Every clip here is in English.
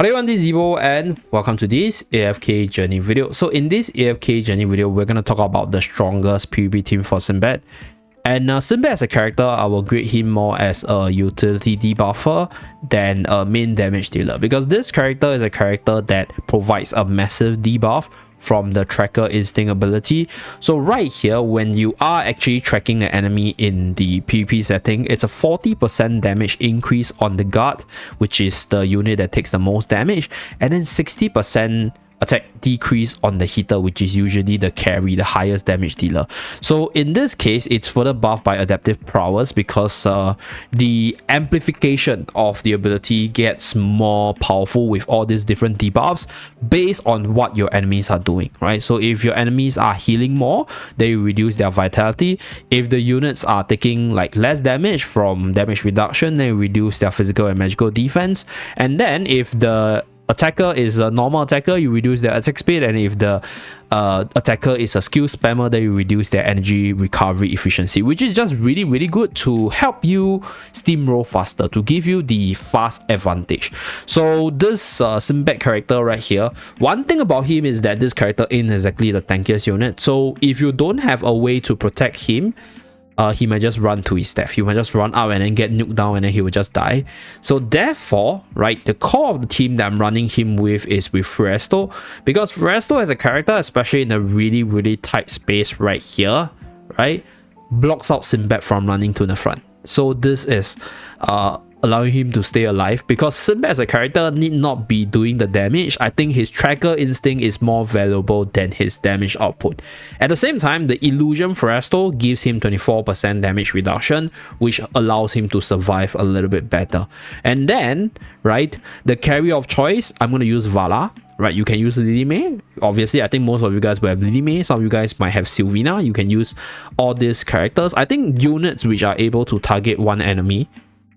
Hello everyone, this is Zeeebo and welcome to this AFK journey video. So in this AFK journey video, we're going to talk about the strongest PvP team for Sinbad. And Simba as a character, I will grade him more as a utility debuffer than a main damage dealer, because this character is a character that provides a massive debuff from the tracker instinct ability. So right here, when you are actually tracking the enemy in the PvP setting, it's a 40% damage increase on the guard, which is the unit that takes the most damage, and then 60% attack decrease on the hitter, which is usually the carry, the highest damage dealer. So in this case, it's further buffed by adaptive prowess, because the amplification of the ability gets more powerful with all these different debuffs based on what your enemies are doing, right? So if your enemies are healing more, they reduce their vitality. If the units are taking like less damage from damage reduction, they reduce their physical and magical defense. And then if the attacker is a normal attacker, you reduce their attack speed, and if the attacker is a skill spammer, then you reduce their energy recovery efficiency, which is just really good to help you steamroll faster, to give you the fast advantage. So this Sinbad character right here, one thing about him is that this character ain't exactly the tankiest unit. So if you don't have a way to protect him, he might just run to his death. He might just run out and then get nuked down, and then he will just die. So therefore, right, the core of the team that I'm running him with is with Fresto, because Fresto as a character, especially in a really tight space right here, right, blocks out Sinbad from running to the front. So this is allowing him to stay alive, because Simba as a character need not be doing the damage. I think his tracker instinct is more valuable than his damage output. At the same time, the illusion Fresto gives him 24% damage reduction, which allows him to survive a little bit better. And then, right, the carry of choice, I'm going to use Vala. Right, you can use Lily May. Obviously, I think most of you guys will have Lily May. Some of you guys might have Sylvina. You can use all these characters. I think units which are able to target one enemy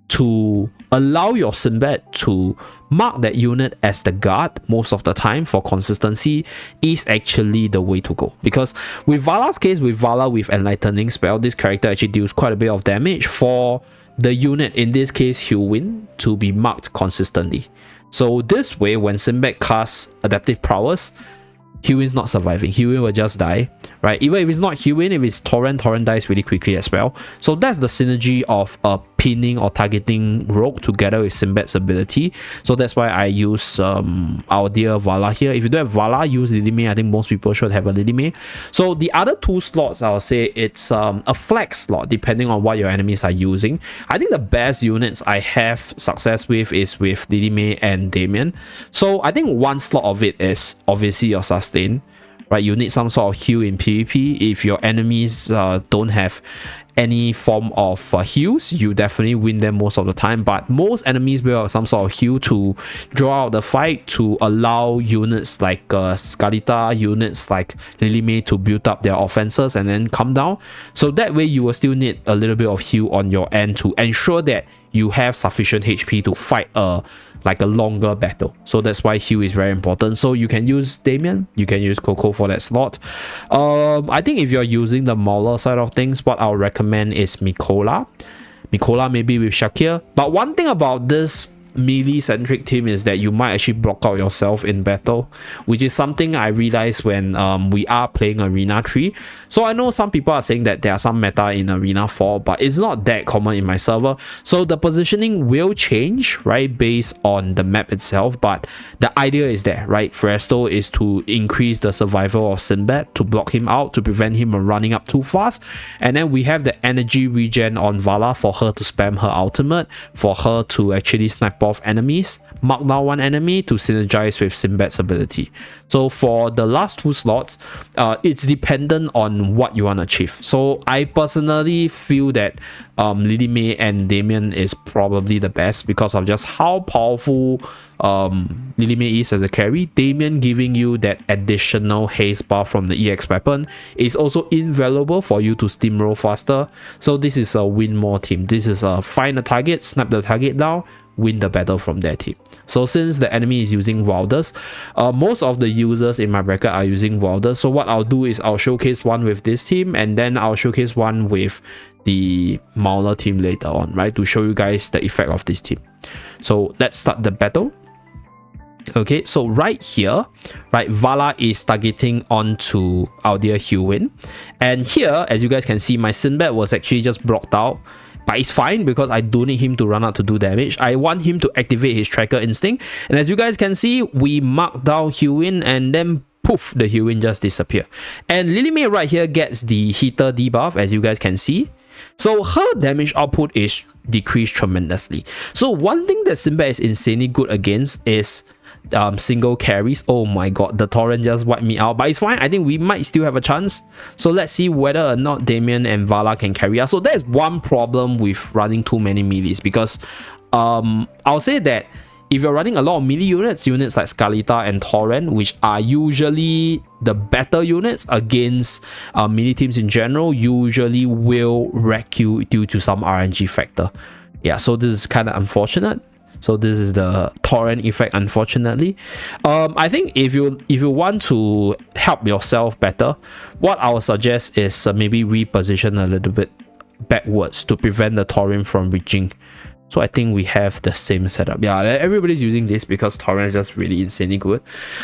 to allow your Sinbad to mark that unit as the guard most of the time for consistency is actually the way to go. Because with Vala's case, with Vala with Enlightening spell, this character actually deals quite a bit of damage for the unit, in this case Hewin, to be marked consistently. So this way, when Sinbad casts adaptive prowess, Hewin's not surviving. Hewin will just die, right? Even if it's not Hewin, if it's Torrent dies really quickly as well. So that's the synergy of pinning or targeting Rogue together with Sinbad's ability. So that's why I use our dear Vala here. If you don't have Vala, use Lily May. I think most people should have a Lily May. So the other two slots, I'll say it's a flex slot depending on what your enemies are using. I think the best units I have success with is with Lily May and Damien. So I think one slot of it is obviously your sustain, right? You need some sort of heal in PvP. If your enemies don't have any form of heals, you definitely win them most of the time, but most enemies will have some sort of heal to draw out the fight, to allow units like Skalita, units like Lily May to build up their offenses and then come down. So that way you will still need a little bit of heal on your end to ensure that you have sufficient HP to fight like a longer battle. So that's why heal is very important. So you can use Damien, you can use Coco for that slot. I think if you're using the Mauler side of things, what I'll recommend is Mikola maybe with Shakir. But one thing about this melee centric team is that you might actually block out yourself in battle, which is something I realized when we are playing Arena 3. So I know some people are saying that there are some meta in Arena 4, but it's not that common in my server. So the positioning will change, right, based on the map itself, but the idea is there, right? Fresto is to increase the survival of Sinbad, to block him out, to prevent him from running up too fast. And then we have the energy regen on Vala for her to spam her ultimate, for her to actually snipe off enemies, mark down one enemy to synergize with Sinbad's ability. So for the last two slots, it's dependent on what you want to achieve. So I personally feel that Lily May and Damien is probably the best because of just how powerful Lily May is as a carry. Damien giving you that additional haste buff from the EX weapon is also invaluable for you to steamroll faster. So this is a win more team. This is a find a target, snap the target down, win the battle from their team. So since the enemy is using Wilders, most of the users in my bracket are using Wilders. So what I'll do is I'll showcase one with this team, and then I'll showcase one with the Mauler team later on, right, to show you guys the effect of this team. So let's start the battle. Okay, so right here, right, Vala is targeting onto our dear Hewin. And here, as you guys can see, my Sinbad was actually just blocked out. But it's fine because I don't need him to run out to do damage. I want him to activate his tracker instinct. And as you guys can see, we mark down Hewin and then poof, the Hewin just disappear. And Lily May right here gets the heater debuff, as you guys can see. So her damage output is decreased tremendously. So one thing that Simba is insanely good against is single carries. Oh my god, the torrent just wiped me out, but it's fine. I think we might still have a chance. So let's see whether or not Damien and Vala can carry us. So there's one problem with running too many melees, because I'll say that if you're running a lot of melee units like Scarlita and Torrent, which are usually the better units against melee teams in general, usually will wreck you due to some RNG factor. Yeah, so this is kind of unfortunate. So this is the torrent effect, unfortunately. I think if you want to help yourself better, what I would suggest is maybe reposition a little bit backwards to prevent the torrent from reaching. So I think we have the same setup. Yeah, everybody's using this because torrent is just really insanely good.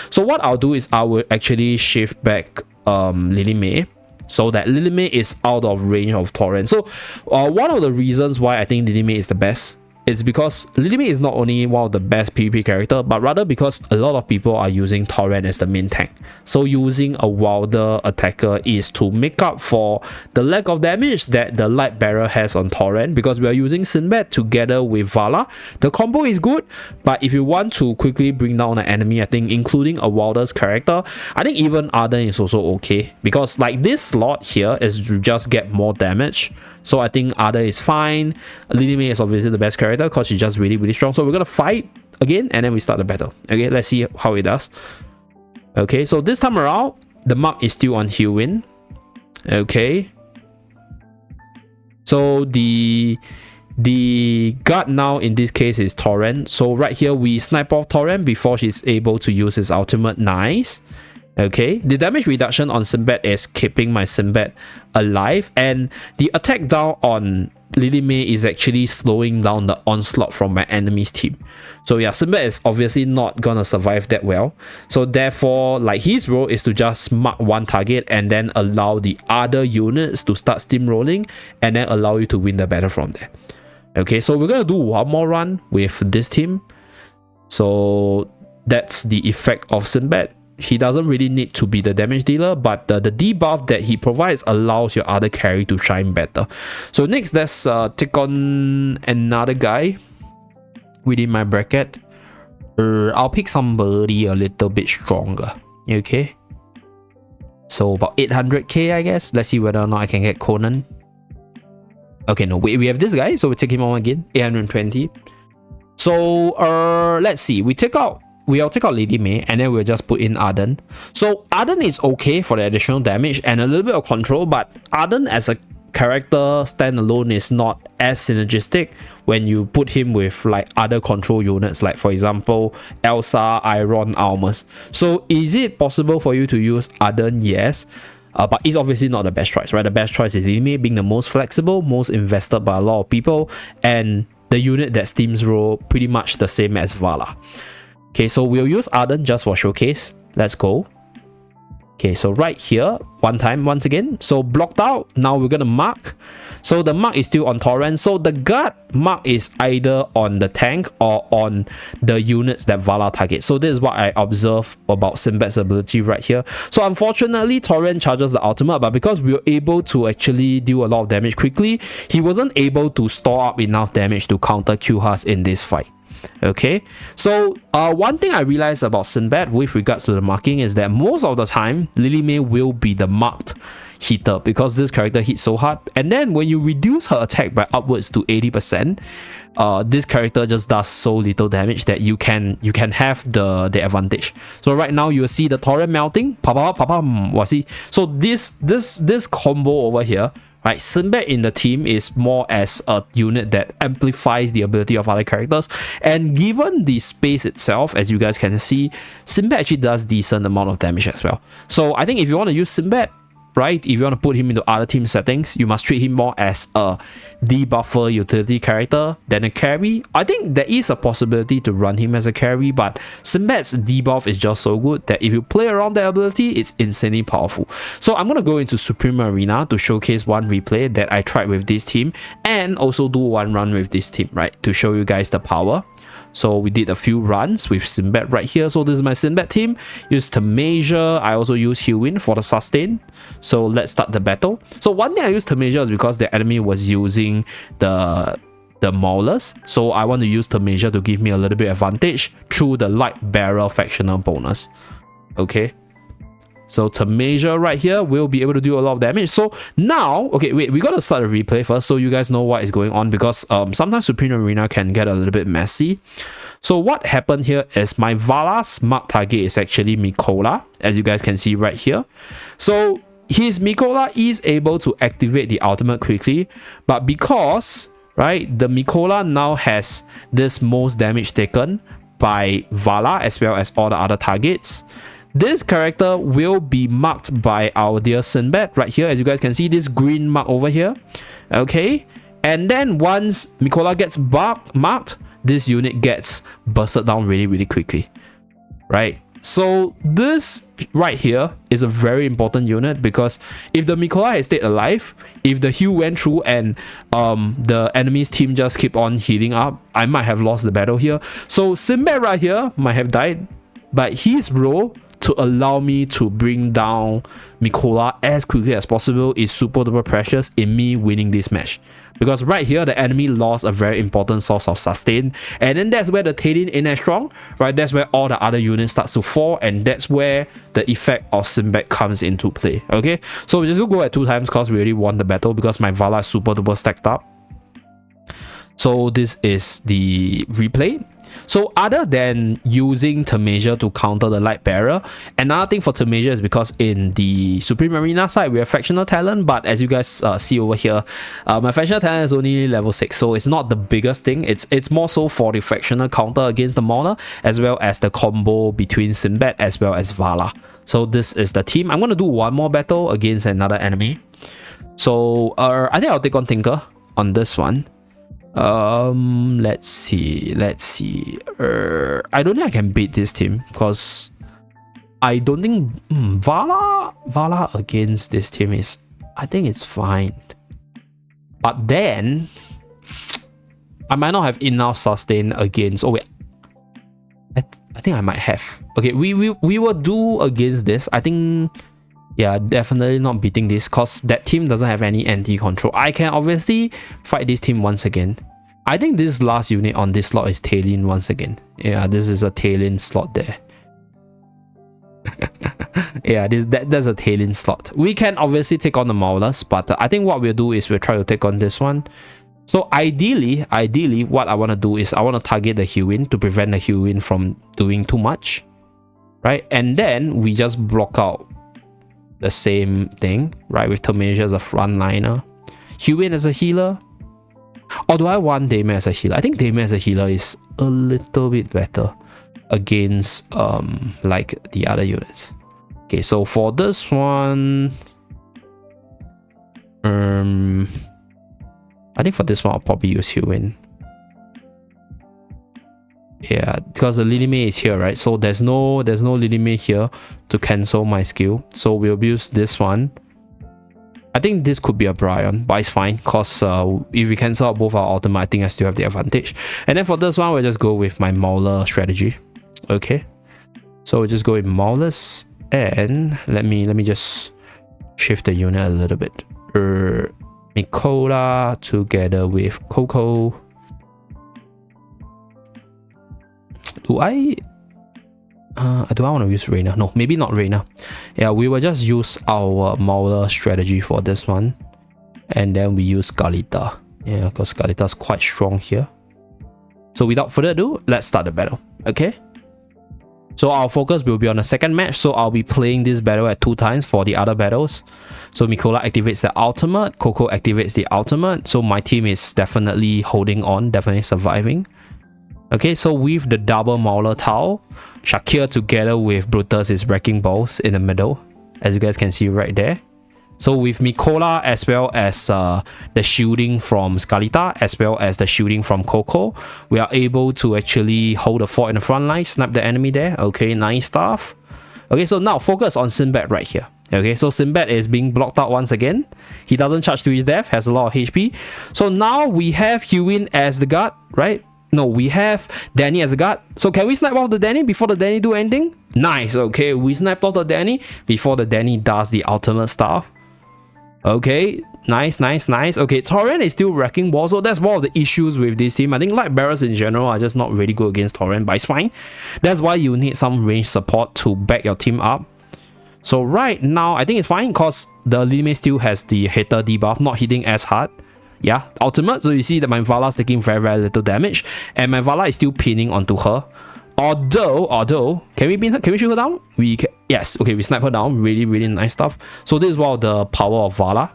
So what I'll do is I will actually shift back Lily May, so that Lily May is out of range of torrent. So one of the reasons why I think Lily May is the best, it's because Lily May is not only one of the best PvP character, but rather because a lot of people are using Torrent as the main tank. So using a wilder attacker is to make up for the lack of damage that the light bearer has on Torrent, because we are using Sinbad together with Vala. The combo is good, but if you want to quickly bring down an enemy, I think including a wilder's character, I think even Arden is also okay, because like this slot here is to just get more damage. So I think Arden is fine. Lily May is obviously the best character because she's just really strong. So we're gonna fight again and then we start the battle. Okay, let's see how it does. Okay, so this time around the mark is still on Hewin. Okay, so the guard now in this case is Torrent. So right here we snipe off Torrent before she's able to use his ultimate. Nice. Okay, the damage reduction on Sinbad is keeping my Sinbad alive, and the attack down on Lily May is actually slowing down the onslaught from my enemy's team. So yeah, Sinbad is obviously not gonna survive that well. So therefore, like, his role is to just mark one target and then allow the other units to start steamrolling and then allow you to win the battle from there. Okay, so we're gonna do one more run with this team. So that's the effect of Sinbad. He doesn't really need to be the damage dealer, but the debuff that he provides allows your other carry to shine better. So next, let's take on another guy within my bracket. I'll pick somebody a little bit stronger. Okay, so about 800k, I guess. Let's see whether or not I can get Conan. Okay, no, we have this guy, so we take him on again. 820. So let's see, we'll take out Lady May and then we'll just put in Arden. So Arden is okay for the additional damage and a little bit of control, but Arden as a character standalone is not as synergistic when you put him with like other control units, like for example Elsa, Iron, Almas. So is it possible for you to use Arden? Yes. But it's obviously not the best choice, right? The best choice is Lily May, being the most flexible, most invested by a lot of people, and the unit that steams roll pretty much the same as Vala. Okay, so we'll use Arden just for showcase. Let's go. Okay, so right here, one time, once again. So blocked out. Now we're gonna mark. So the mark is still on Torrent. So the guard mark is either on the tank or on the units that Vala targets. So this is what I observe about Sinbad's ability right here. So unfortunately, Torrent charges the ultimate, but because we were able to actually do a lot of damage quickly, he wasn't able to store up enough damage to counter Q-Has in this fight. Okay, so one thing I realized about Sinbad with regards to the marking is that most of the time Lily May will be the marked hitter because this character hits so hard, and then when you reduce her attack by upwards to 80%, this character just does so little damage that you can have the advantage. So right now you will see the torrent melting, so this combo over here, right? Sinbad in the team is more as a unit that amplifies the ability of other characters, and given the space itself, as you guys can see, Sinbad actually does decent amount of damage as well. So I think if you want to use Sinbad, right? If you want to put him into other team settings, you must treat him more as a debuffer utility character than a carry. I think there is a possibility to run him as a carry, but Sinbad's debuff is just so good that if you play around the ability, it's insanely powerful. So I'm going to go into Supreme Arena to showcase one replay that I tried with this team and also do one run with this team, right? To show you guys the power. So we did a few runs with Sinbad right here. So this is my Sinbad team. Used to measure. I also use Heal-Win for the sustain. So let's start the battle. So one thing I used to measure is because the enemy was using the Maulers. So I want to use the measure to give me a little bit advantage through the light barrel factional bonus. Okay. So to measure right here, we'll be able to do a lot of damage. So now, okay, wait, we got to start a replay first so you guys know what is going on, because sometimes Supreme Arena can get a little bit messy. So what happened here is my Vala's mark target is actually Mikola, as you guys can see right here. So his Mikola is able to activate the ultimate quickly, but because, right, the Mikola now has this most damage taken by Vala as well as all the other targets, this character will be marked by our dear Sinbad right here. As you guys can see, this green mark over here. Okay. And then once Mikola gets marked, this unit gets bursted down really quickly. Right. So this right here is a very important unit, because if the Mikola had stayed alive, if the heal went through and the enemy's team just keep on healing up, I might have lost the battle here. So Sinbad right here might have died, but his role to allow me to bring down Mikola as quickly as possible is super duper precious in me winning this match. Because right here, the enemy lost a very important source of sustain, and then that's where the Talon ain't as strong, right? That's where all the other units starts to fall, and that's where the effect of Sinbad comes into play. Okay, so we just go at 2 times because we already won the battle, because my Vala is super duper stacked up. So this is the replay. So other than using Tamasia to counter the light barrier, another thing for Tamasia is because in the Supreme Arena side we have fractional talent, but as you guys see over here, my fractional talent is only level 6, so it's not the biggest thing. It's more so for the fractional counter against the Mauler, as well as the combo between Sinbad as well as Vala. So this is the team. I'm going to do one more battle against another enemy. So I think I'll take on Tinker on this one. Let's see. I don't think I can beat this team, because I don't think Vala against this team is, I think it's fine, but then I might not have enough sustain against. Oh wait, I think I might have. Okay, we will do against this. I think, yeah, definitely not beating this, because that team doesn't have any anti-control. I can obviously fight this team once again. I think this last unit on this slot is Talon once again. Yeah, this is a Talon slot there. Yeah, that's a Talon slot. We can obviously take on the Maulers, but I think what we'll do is we'll try to take on this one. So ideally, what I want to do is I want to target the Heal-Win to prevent the Heal-Win from doing too much, right? And then we just block out the same thing, right? With Tamasia as a frontliner, Heal-Win as a healer. Or do I want Daemon as a healer? I think Daemon as a healer is a little bit better against like the other units. Okay, so for this one, I think for this one I'll probably use Heal-Win. Yeah, because the Lily May is here, right? So there's no Lily May here to cancel my skill. So we'll use this one. I think this could be a Brian, but it's fine, because if we cancel out both our ultimate, I think I still have the advantage. And then for this one, we'll just go with my Mauler strategy. Okay, so we'll just go with Maulers, and let me just shift the unit a little bit. Mikola together with Coco. Do I want to use Reina? No, maybe not Reina. Yeah, we will just use our Mauler strategy for this one. And then we use Galita. Yeah, because Galita is quite strong here. So without further ado, let's start the battle. Okay? So our focus will be on the second match. So I'll be playing this battle at 2 times for the other battles. So Mikola activates the ultimate. Coco activates the ultimate. So my team is definitely holding on, definitely surviving. Okay, so with the double Mauler Tau, Shakir together with Brutus is wrecking balls in the middle, as you guys can see right there. So with Mikola, as well as the shielding from Scarlita, as well as the shielding from Coco, we are able to actually hold the fort in the front line, snipe the enemy there. Okay, nice stuff. Okay, so now focus on Sinbad right here. Okay, so Sinbad is being blocked out once again. He doesn't charge to his death, has a lot of HP. So now we have Hewin as the guard, right? No, we have Danny as a guard. So can we snipe off the Danny before the Danny do anything? Nice, okay, we sniped off the Danny before the Danny does the ultimate stuff. Okay, nice. Okay, Torrent is still wrecking balls, so that's one of the issues with this team. I think light barrels in general are just not really good against Torrent, but it's fine. That's why you need some range support to back your team up. So right now, I think it's fine because the Lime still has the hater debuff, not hitting as hard. Yeah, ultimate, so you see that my Vala is taking very little damage, and my Vala is still pinning onto her. Although, can we pin her? Can we shoot her down? We can. Yes, okay, we snipe her down. Really nice stuff. So this is one of the power of Vala.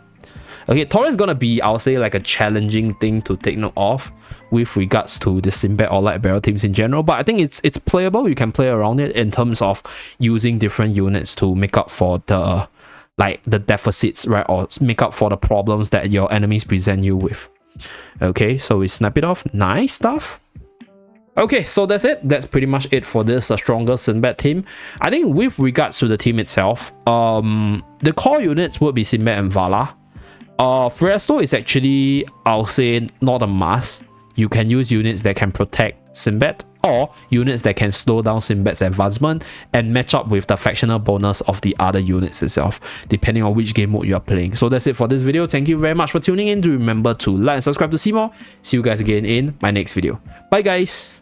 Okay, Torrent is gonna be, I'll say, like a challenging thing to take note of with regards to the Sinbad or light barrel teams in general. But I think it's playable. You can play around it in terms of using different units to make up for the deficits, right, or make up for the problems that your enemies present you with. Okay, so we snap it off. Nice stuff. Okay, so that's it. That's pretty much it for this stronger Sinbad team. I think with regards to the team itself, the core units would be Sinbad and Vala. Fresto is actually, I'll say, not a must. You can use units that can protect Sinbad, or units that can slow down Sinbad's advancement and match up with the factional bonus of the other units itself, depending on which game mode you are playing. So that's it for this video. Thank you very much for tuning in. Do remember to like and subscribe to see more. See you guys again in my next video. Bye guys.